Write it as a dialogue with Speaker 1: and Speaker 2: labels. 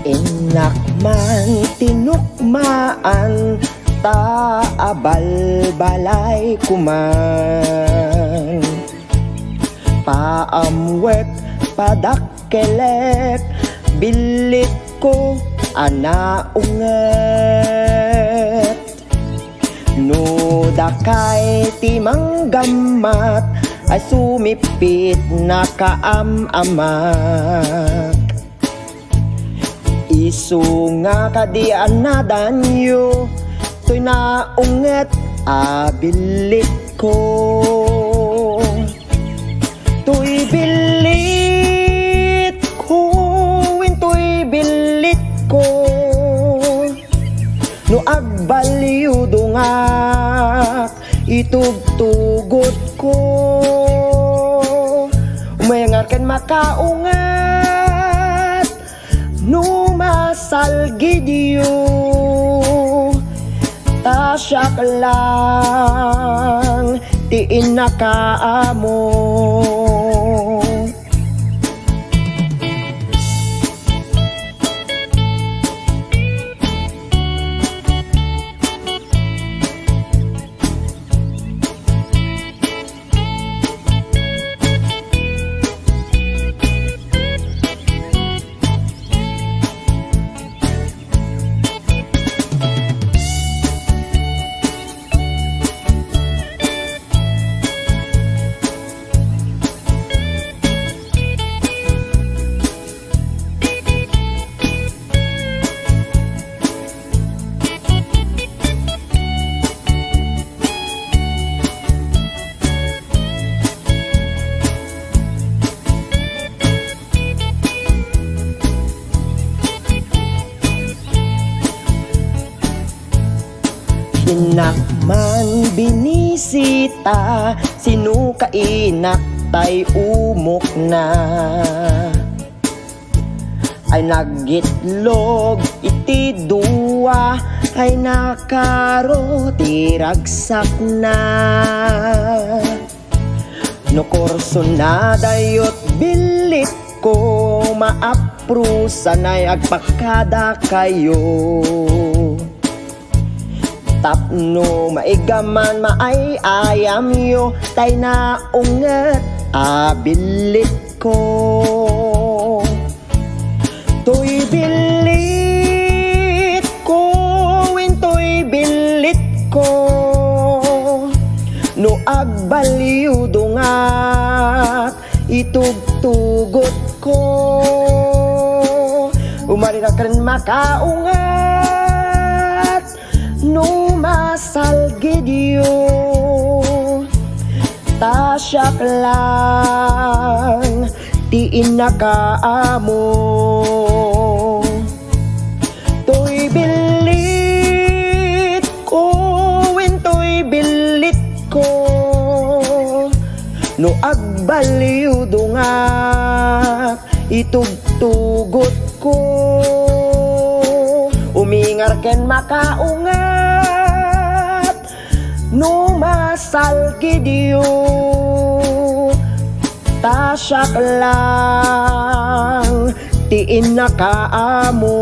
Speaker 1: Inakman tinukmaan taabal-balay kuman, paamwek padakkelek bilit ko anaunget, nudakay timanggamat ay sumipit na kaamamak. Isu nga kadian na danyo to'y naunget abilit ko, to'y bilit ko, to'y bilit ko, no agbaliw dungak itugtugot ko, umayangar kan makaungat no masalgidyo tasyak lang tiin nakaamo. Inakman binisita sinukainak tay umok na, ay nagitlog iti duwa ay nakaro tiragsak na, no kurso na dayot bilit ko maaprusan ay agpakada kayo. Tapno maigaman maay ayam yo tay naunget abilit ko, to'y bilit ko, to'y bilit ko, no agbaliw dungak itugtugot ko, umarira kan makaungat no masalgidyo tasyak lang tiin nakaamo, to'y bilit ko, to'y bilit ko, no agbaliw dungak itugtugot ko, umingar ken makaungat no masalgidyo tasyak lang tiin nakaamo.